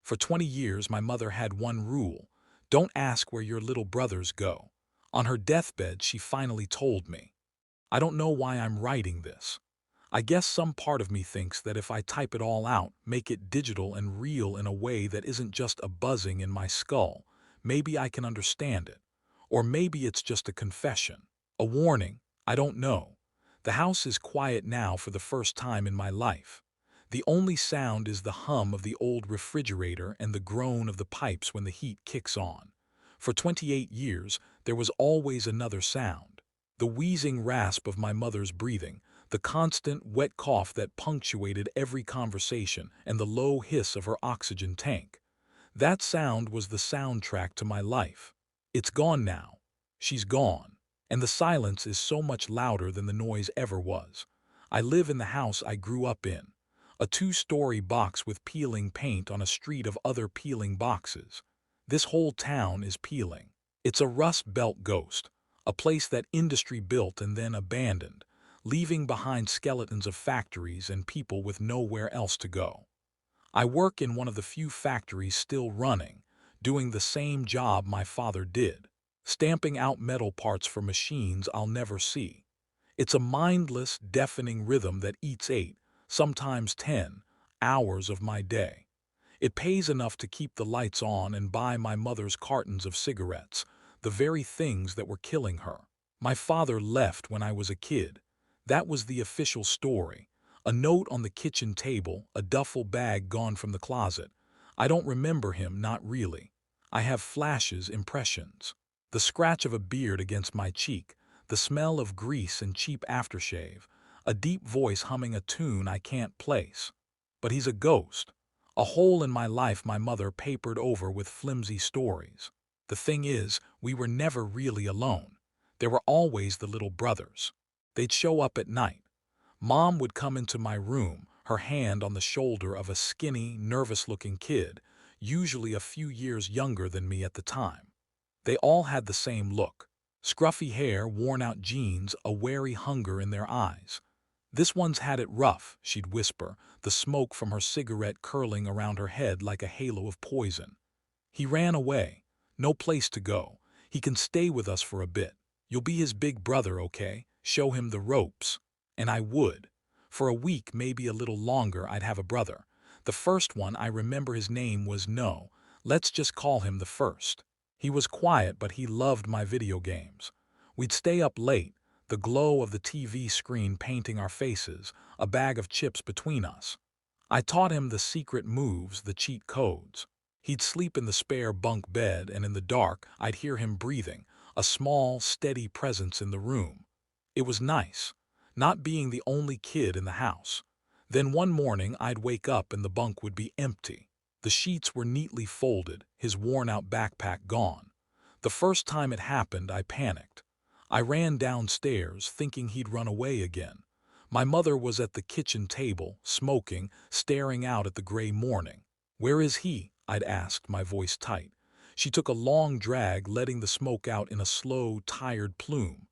For 20 years, my mother had one rule: don't ask where your little brothers go. On her deathbed, she finally told me. I don't know why I'm writing this. I guess some part of me thinks that if I type it all out, make it digital and real in a way that isn't just a buzzing in my skull, maybe I can understand it. Or maybe it's just a confession, a warning, I don't know. The house is quiet now for the first time in my life. The only sound is the hum of the old refrigerator and the groan of the pipes when the heat kicks on. For 28 years, there was always another sound. The wheezing rasp of my mother's breathing, the constant wet cough that punctuated every conversation, and the low hiss of her oxygen tank. That sound was the soundtrack to my life. It's gone now. She's gone. And the silence is so much louder than the noise ever was. I live in the house I grew up in. A two-story box with peeling paint on a street of other peeling boxes. This whole town is peeling. It's a Rust Belt ghost, a place that industry built and then abandoned, leaving behind skeletons of factories and people with nowhere else to go. I work in one of the few factories still running, doing the same job my father did, stamping out metal parts for machines I'll never see. It's a mindless, deafening rhythm that eats 8, sometimes 10, hours of my day. It pays enough to keep the lights on and buy my mother's cartons of cigarettes, the very things that were killing her. My father left when I was a kid. That was the official story. A note on the kitchen table, a duffel bag gone from the closet. I don't remember him, not really. I have flashes, impressions. The scratch of a beard against my cheek, the smell of grease and cheap aftershave, a deep voice humming a tune I can't place. But he's a ghost. A hole in my life my mother papered over with flimsy stories. The thing is, we were never really alone. There were always the little brothers. They'd show up at night. Mom would come into my room, her hand on the shoulder of a skinny, nervous-looking kid, usually a few years younger than me at the time. They all had the same look. Scruffy hair, worn-out jeans, a wary hunger in their eyes. "This one's had it rough," she'd whisper, the smoke from her cigarette curling around her head like a halo of poison. "He ran away. No place to go. He can stay with us for a bit. You'll be his big brother, okay? Show him the ropes." And I would. For a week, maybe a little longer, I'd have a brother. The first one, I remember his name was No. Let's just call him the first. He was quiet, but he loved my video games. We'd stay up late, the glow of the TV screen painting our faces, a bag of chips between us. I taught him the secret moves, the cheat codes. He'd sleep in the spare bunk bed, and in the dark, I'd hear him breathing, a small, steady presence in the room. It was nice, not being the only kid in the house. Then one morning, I'd wake up and the bunk would be empty. The sheets were neatly folded, his worn-out backpack gone. The first time it happened, I panicked. I ran downstairs, thinking he'd run away again. My mother was at the kitchen table, smoking, staring out at the gray morning. "Where is he?" I'd asked, my voice tight. She took a long drag, letting the smoke out in a slow, tired plume.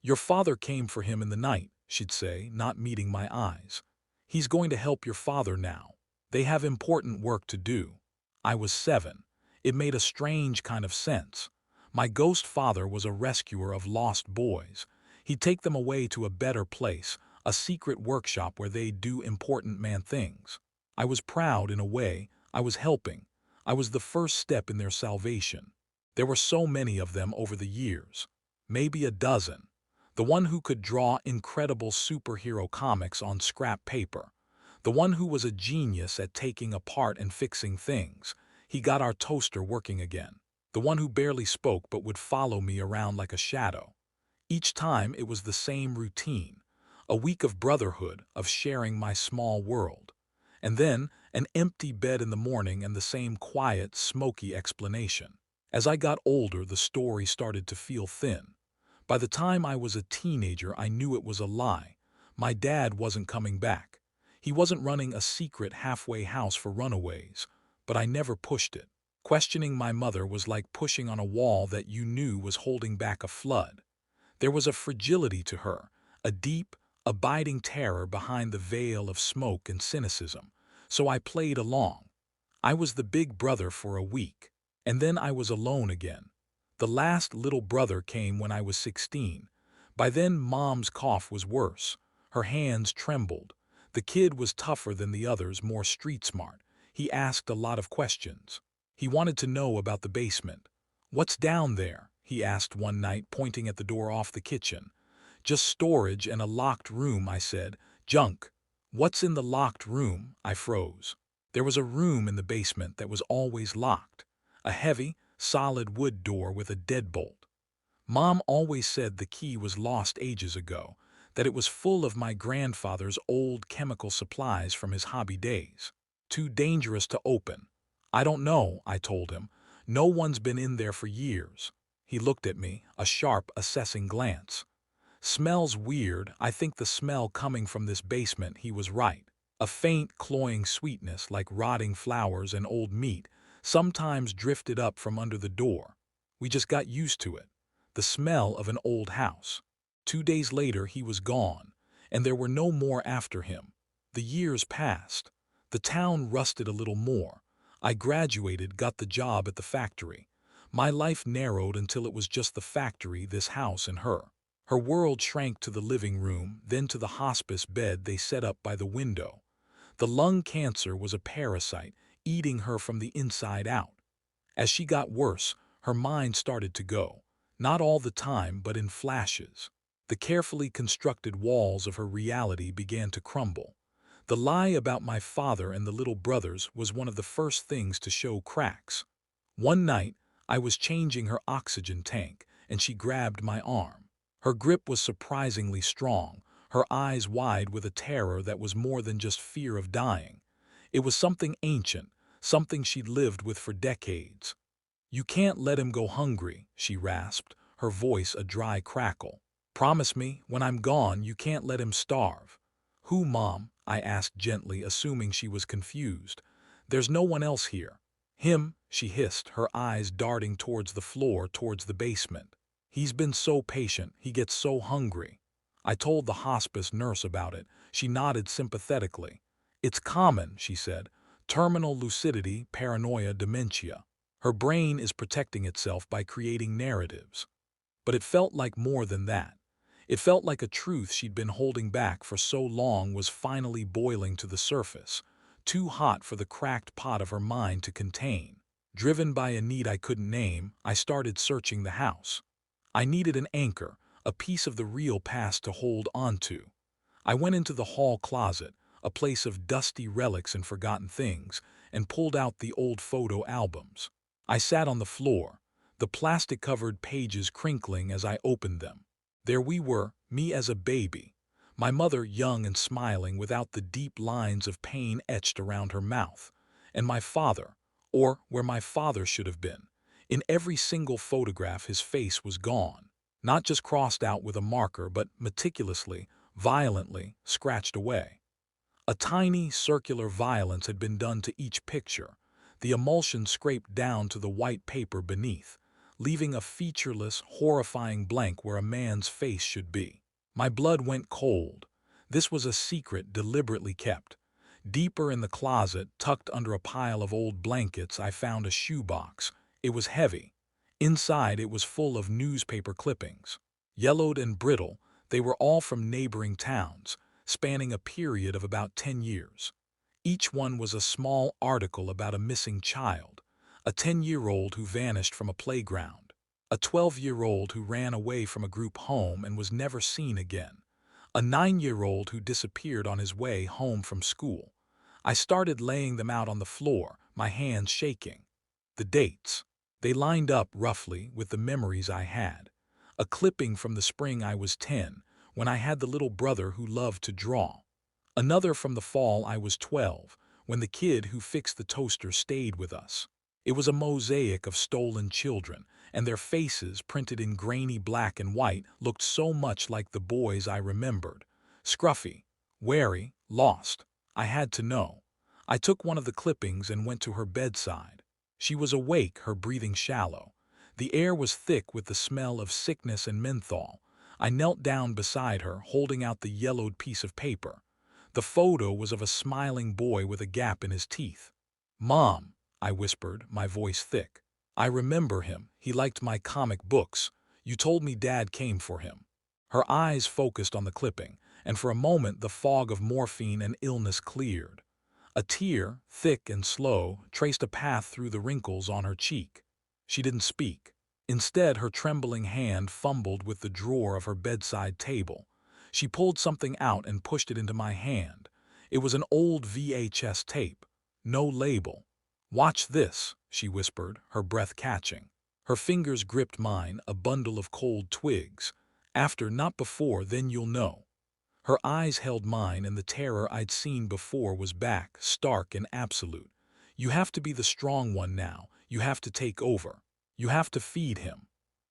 "Your father came for him in the night," she'd say, not meeting my eyes. "He's going to help your father now. They have important work to do." I was 7. It made a strange kind of sense. My ghost father was a rescuer of lost boys. He'd take them away to a better place, a secret workshop where they'd do important man things. I was proud in a way. I was helping. I was the first step in their salvation. There were so many of them over the years. Maybe a dozen. The one who could draw incredible superhero comics on scrap paper. The one who was a genius at taking apart and fixing things. He got our toaster working again. The one who barely spoke but would follow me around like a shadow. Each time it was the same routine. A week of brotherhood, of sharing my small world. And then an empty bed in the morning and the same quiet, smoky explanation. As I got older, the story started to feel thin. By the time I was a teenager, I knew it was a lie. My dad wasn't coming back. He wasn't running a secret halfway house for runaways, but I never pushed it. Questioning my mother was like pushing on a wall that you knew was holding back a flood. There was a fragility to her, a deep, abiding terror behind the veil of smoke and cynicism. So I played along. I was the big brother for a week, and then I was alone again. The last little brother came when I was 16. By then, Mom's cough was worse. Her hands trembled. The kid was tougher than the others, more street smart. He asked a lot of questions. He wanted to know about the basement. "What's down there?" he asked one night, pointing at the door off the kitchen. "Just storage and a locked room," I said. "Junk." "What's in the locked room?" I froze. There was a room in the basement that was always locked. A heavy, solid wood door with a deadbolt. Mom always said the key was lost ages ago, that it was full of my grandfather's old chemical supplies from his hobby days. Too dangerous to open. "I don't know," I told him. "No one's been in there for years." He looked at me, a sharp, assessing glance. "Smells weird. I think the smell coming from this basement," he was right. A faint, cloying sweetness like rotting flowers and old meat sometimes drifted up from under the door. We just got used to it. The smell of an old house. 2 days later he was gone, and there were no more after him. The years passed. The town rusted a little more. I graduated, got the job at the factory. My life narrowed until it was just the factory, this house, and her. Her world shrank to the living room, then to the hospice bed they set up by the window. The lung cancer was a parasite, eating her from the inside out. As she got worse, her mind started to go. Not all the time, but in flashes. The carefully constructed walls of her reality began to crumble. The lie about my father and the little brothers was one of the first things to show cracks. One night, I was changing her oxygen tank, and she grabbed my arm. Her grip was surprisingly strong, her eyes wide with a terror that was more than just fear of dying. It was something ancient, something she'd lived with for decades. "You can't let him go hungry," she rasped, her voice a dry crackle. "Promise me, when I'm gone, you can't let him starve." "Who, Mom?" I asked gently, assuming she was confused. "There's no one else here." "Him," she hissed, her eyes darting towards the floor, towards the basement. "He's been so patient, he gets so hungry." I told the hospice nurse about it. She nodded sympathetically. "It's common," she said. "Terminal lucidity, paranoia, dementia. Her brain is protecting itself by creating narratives." But it felt like more than that. It felt like a truth she'd been holding back for so long was finally boiling to the surface, too hot for the cracked pot of her mind to contain. Driven by a need I couldn't name, I started searching the house. I needed an anchor, a piece of the real past to hold onto. I went into the hall closet, a place of dusty relics and forgotten things, and pulled out the old photo albums. I sat on the floor, the plastic-covered pages crinkling as I opened them. There we were, me as a baby. My mother young and smiling without the deep lines of pain etched around her mouth. And my father, or where my father should have been. In every single photograph his face was gone. Not just crossed out with a marker, but meticulously, violently, scratched away. A tiny, circular violence had been done to each picture, the emulsion scraped down to the white paper beneath, leaving a featureless, horrifying blank where a man's face should be. My blood went cold. This was a secret deliberately kept. Deeper in the closet, tucked under a pile of old blankets, I found a shoebox. It was heavy. Inside, it was full of newspaper clippings. Yellowed and brittle, they were all from neighboring towns, spanning a period of about 10 years. Each one was a small article about a missing child, a 10-year-old who vanished from a playground, a 12-year-old who ran away from a group home and was never seen again, a 9-year-old who disappeared on his way home from school. I started laying them out on the floor, my hands shaking. The dates. They lined up roughly with the memories I had. A clipping from the spring I was 10, when I had the little brother who loved to draw. Another from the fall I was 12, when the kid who fixed the toaster stayed with us. It was a mosaic of stolen children, and their faces, printed in grainy black and white, looked so much like the boys I remembered. Scruffy, wary, lost. I had to know. I took one of the clippings and went to her bedside. She was awake, her breathing shallow. The air was thick with the smell of sickness and menthol. I knelt down beside her, holding out the yellowed piece of paper. The photo was of a smiling boy with a gap in his teeth. "Mom," I whispered, my voice thick. I remember him. He liked my comic books. You told me Dad came for him. Her eyes focused on the clipping, and for a moment the fog of morphine and illness cleared. A tear, thick and slow, traced a path through the wrinkles on her cheek. She didn't speak. Instead, her trembling hand fumbled with the drawer of her bedside table. She pulled something out and pushed it into my hand. It was an old VHS tape. No label. "Watch this," she whispered, her breath catching. Her fingers gripped mine, a bundle of cold twigs. "After, not before, then you'll know." Her eyes held mine, and the terror I'd seen before was back, stark and absolute. "You have to be the strong one now. You have to take over. You have to feed him."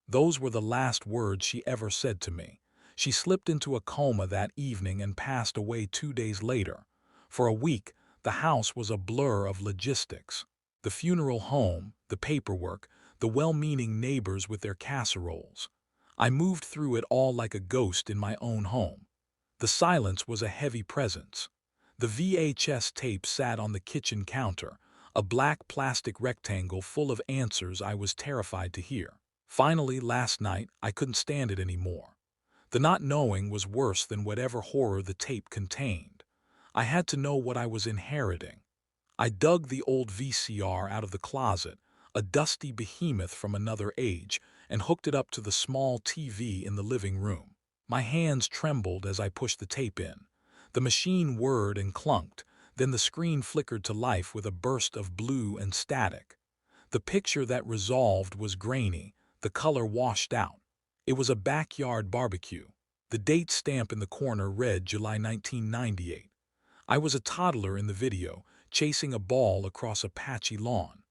Those were the last words she ever said to me. She slipped into a coma that evening and passed away 2 days later. For a week, the house was a blur of logistics. The funeral home, the paperwork, the well-meaning neighbors with their casseroles. I moved through it all like a ghost in my own home. The silence was a heavy presence. The VHS tape sat on the kitchen counter, a black plastic rectangle full of answers I was terrified to hear. Finally, last night, I couldn't stand it anymore. The not knowing was worse than whatever horror the tape contained. I had to know what I was inheriting. I dug the old VCR out of the closet, a dusty behemoth from another age, and hooked it up to the small TV in the living room. My hands trembled as I pushed the tape in. The machine whirred and clunked, then the screen flickered to life with a burst of blue and static. The picture that resolved was grainy, the color washed out. It was a backyard barbecue. The date stamp in the corner read July 1998. I was a toddler in the video, chasing a ball across a patchy lawn.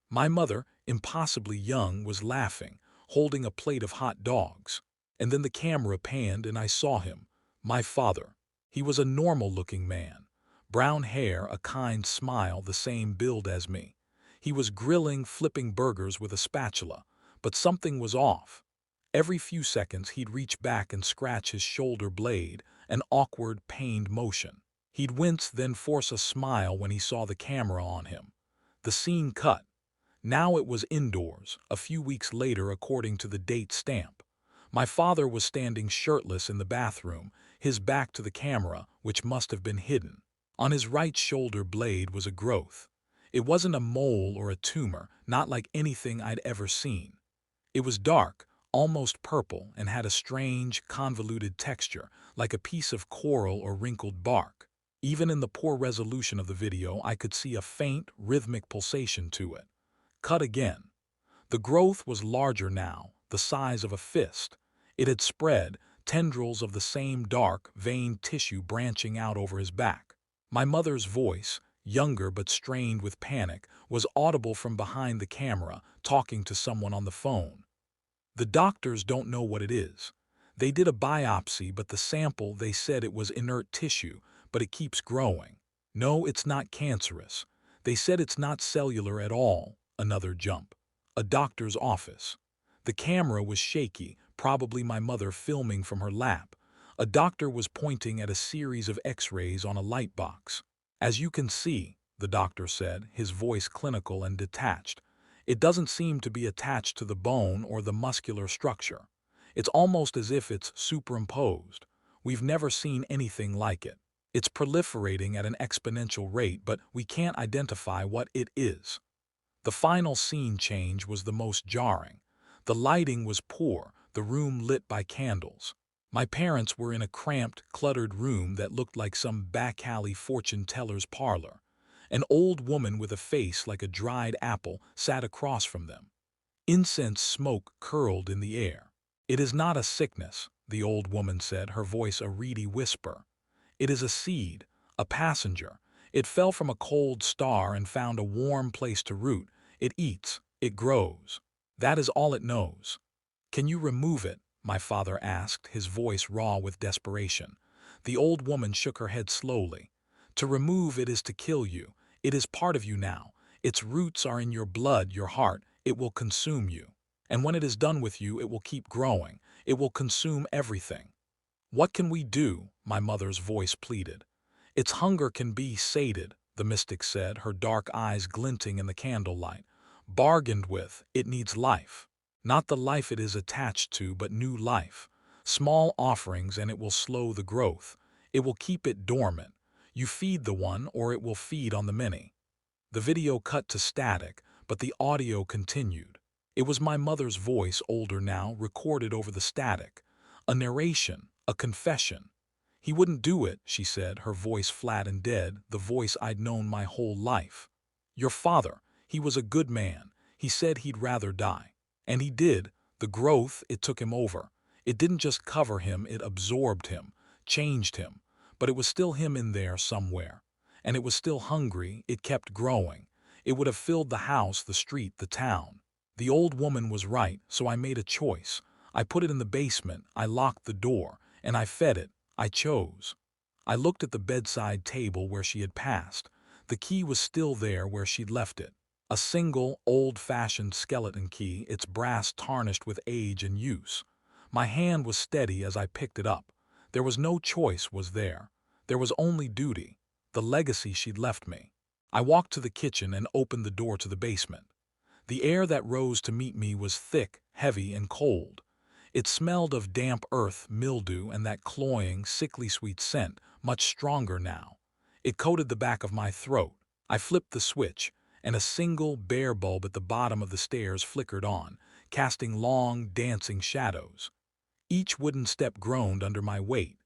My mother, impossibly young, was laughing, holding a plate of hot dogs. And then the camera panned and I saw him, my father. He was a normal-looking man. Brown hair, a kind smile, the same build as me. He was grilling, flipping burgers with a spatula, but something was off. Every few seconds he'd reach back and scratch his shoulder blade, an awkward, pained motion. He'd wince, then force a smile when he saw the camera on him. The scene cut. Now it was indoors, a few weeks later according to the date stamp. My father was standing shirtless in the bathroom, his back to the camera, which must have been hidden. On his right shoulder blade was a growth. It wasn't a mole or a tumor, not like anything I'd ever seen. It was dark, almost purple, and had a strange, convoluted texture, like a piece of coral or wrinkled bark. Even in the poor resolution of the video, I could see a faint, rhythmic pulsation to it. Cut again. The growth was larger now, the size of a fist. It had spread, tendrils of the same dark, veined tissue branching out over his back. My mother's voice, younger but strained with panic, was audible from behind the camera, talking to someone on the phone. "The doctors don't know what it is. They did a biopsy, but the sample, they said it was inert tissue, but it keeps growing. No, it's not cancerous. They said it's not cellular at all." Another jump. A doctor's office. The camera was shaky, probably my mother filming from her lap. A doctor was pointing at a series of X-rays on a light box. "As you can see," the doctor said, his voice clinical and detached, "it doesn't seem to be attached to the bone or the muscular structure. It's almost as if it's superimposed. We've never seen anything like it. It's proliferating at an exponential rate, but we can't identify what it is." The final scene change was the most jarring. The lighting was poor, the room lit by candles. My parents were in a cramped, cluttered room that looked like some back-alley fortune-teller's parlor. An old woman with a face like a dried apple sat across from them. Incense smoke curled in the air. "It is not a sickness," the old woman said, her voice a reedy whisper. "It is a seed, a passenger. It fell from a cold star and found a warm place to root. It eats, it grows. That is all it knows." "Can you remove it?" my father asked, his voice raw with desperation. The old woman shook her head slowly. "To remove it is to kill you. It is part of you now. Its roots are in your blood, your heart. It will consume you. And when it is done with you, it will keep growing. It will consume everything." "What can we do?" my mother's voice pleaded. "Its hunger can be sated," the mystic said, her dark eyes glinting in the candlelight. Bargained with, it needs life. Not the life it is attached to, but new life. Small offerings and it will slow the growth. It will keep it dormant. You feed the one or it will feed on the many. The video cut to static, but the audio continued. It was my mother's voice, older now, recorded over the static. A narration, a confession. He wouldn't do it, she said, her voice flat and dead, the voice I'd known my whole life. Your father, he was a good man. He said he'd rather die. And he did. The growth, it took him over. It didn't just cover him, it absorbed him, changed him. But it was still him in there somewhere. And it was still hungry, it kept growing. It would have filled the house, the street, the town. The old woman was right, so I made a choice. I put it in the basement, I locked the door, and I fed it. I chose. I looked at the bedside table where she had passed. The key was still there where she'd left it. A single, old-fashioned skeleton key, its brass tarnished with age and use. My hand was steady as I picked it up. There was no choice, was there? There was only duty. The legacy she'd left me. I walked to the kitchen and opened the door to the basement. The air that rose to meet me was thick, heavy, and cold. It smelled of damp earth, mildew, and that cloying, sickly sweet scent, much stronger now. It coated the back of my throat. I flipped the switch, and a single, bare bulb at the bottom of the stairs flickered on, casting long, dancing shadows. Each wooden step groaned under my weight.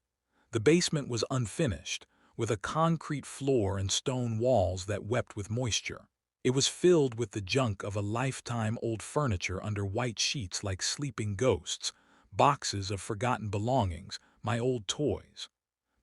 The basement was unfinished, with a concrete floor and stone walls that wept with moisture. It was filled with the junk of a lifetime old furniture under white sheets like sleeping ghosts, boxes of forgotten belongings, my old toys.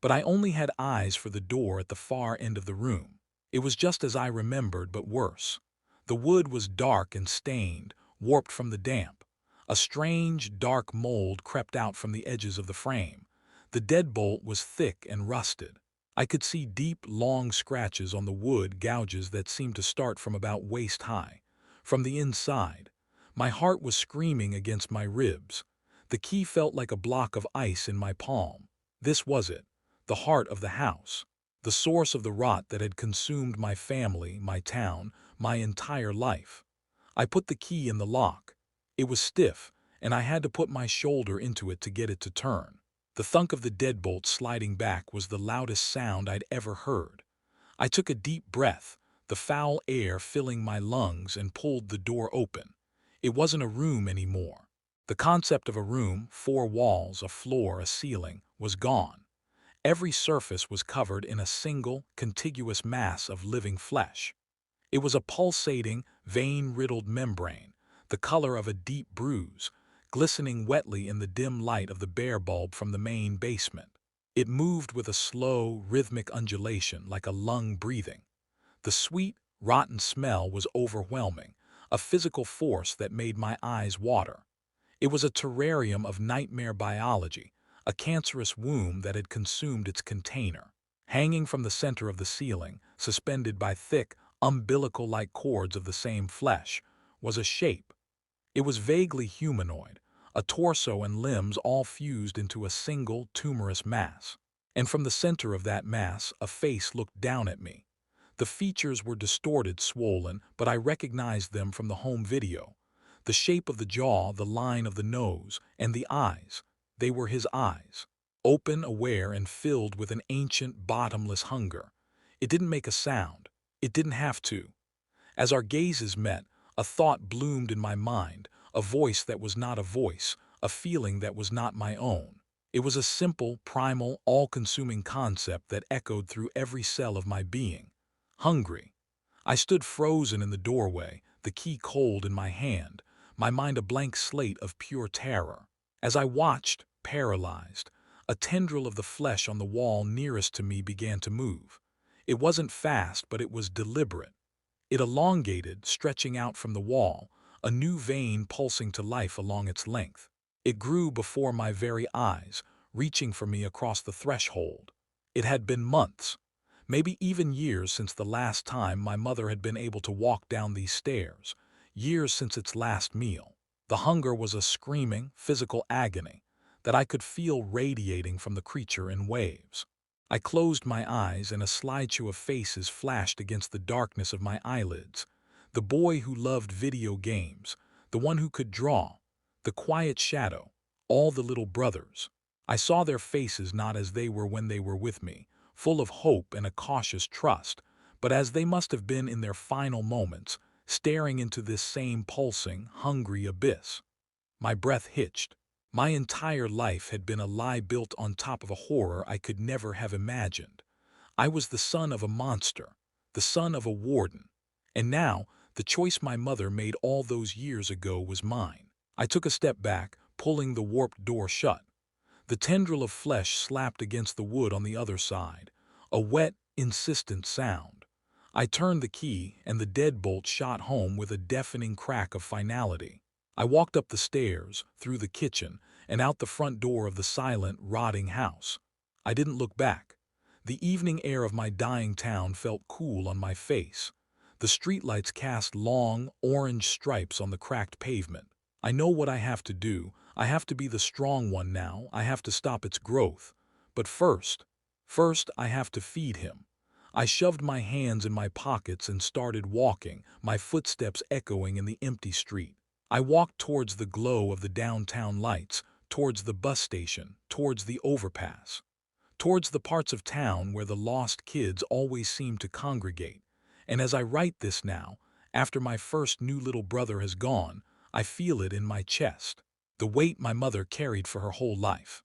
But I only had eyes for the door at the far end of the room. It was just as I remembered, but worse. The wood was dark and stained, warped from the damp. A strange, dark mold crept out from the edges of the frame. The deadbolt was thick and rusted. I could see deep, long scratches on the wood, gouges that seemed to start from about waist high. From the inside, my heart was screaming against my ribs. The key felt like a block of ice in my palm. This was it, the heart of the house, the source of the rot that had consumed my family, my town, my entire life. I put the key in the lock. It was stiff, and I had to put my shoulder into it to get it to turn. The thunk of the deadbolt sliding back was the loudest sound I'd ever heard. I took a deep breath, the foul air filling my lungs, and pulled the door open. It wasn't a room anymore. The concept of a room, four walls, a floor, a ceiling, was gone. Every surface was covered in a single, contiguous mass of living flesh. It was a pulsating, vein-riddled membrane, the color of a deep bruise, glistening wetly in the dim light of the bare bulb from the main basement. It moved with a slow, rhythmic undulation like a lung breathing. The sweet, rotten smell was overwhelming, a physical force that made my eyes water. It was a terrarium of nightmare biology, a cancerous womb that had consumed its container. Hanging from the center of the ceiling, suspended by thick, umbilical-like cords of the same flesh, was a shape. It was vaguely humanoid, a torso and limbs all fused into a single, tumorous mass. And from the center of that mass, a face looked down at me. The features were distorted, swollen, but I recognized them from the home video. The shape of the jaw, the line of the nose, and the eyes. They were his eyes. Open, aware, and filled with an ancient, bottomless hunger. It didn't make a sound. It didn't have to. As our gazes met, a thought bloomed in my mind, a voice that was not a voice, a feeling that was not my own. It was a simple, primal, all-consuming concept that echoed through every cell of my being. Hungry. I stood frozen in the doorway, the key cold in my hand, my mind a blank slate of pure terror. As I watched, paralyzed, a tendril of the flesh on the wall nearest to me began to move. It wasn't fast, but it was deliberate. It elongated, stretching out from the wall, a new vein pulsing to life along its length. It grew before my very eyes, reaching for me across the threshold. It had been months, maybe even years since the last time my mother had been able to walk down these stairs, years since its last meal. The hunger was a screaming, physical agony that I could feel radiating from the creature in waves. I closed my eyes and a slideshow of faces flashed against the darkness of my eyelids. The boy who loved video games, the one who could draw, the quiet shadow, all the little brothers. I saw their faces not as they were when they were with me, full of hope and a cautious trust, but as they must have been in their final moments, staring into this same pulsing, hungry abyss. My breath hitched. My entire life had been a lie built on top of a horror I could never have imagined. I was the son of a monster, the son of a warden. And now, the choice my mother made all those years ago was mine. I took a step back, pulling the warped door shut. The tendril of flesh slapped against the wood on the other side, a wet, insistent sound. I turned the key, and the deadbolt shot home with a deafening crack of finality. I walked up the stairs, through the kitchen, and out the front door of the silent, rotting house. I didn't look back. The evening air of my dying town felt cool on my face. The streetlights cast long, orange stripes on the cracked pavement. I know what I have to do. I have to be the strong one now. I have to stop its growth. But first I have to feed him. I shoved my hands in my pockets and started walking, my footsteps echoing in the empty street. I walked towards the glow of the downtown lights, towards the bus station, towards the overpass, towards the parts of town where the lost kids always seem to congregate. And as I write this now, after my first new little brother has gone, I feel it in my chest, the weight my mother carried for her whole life.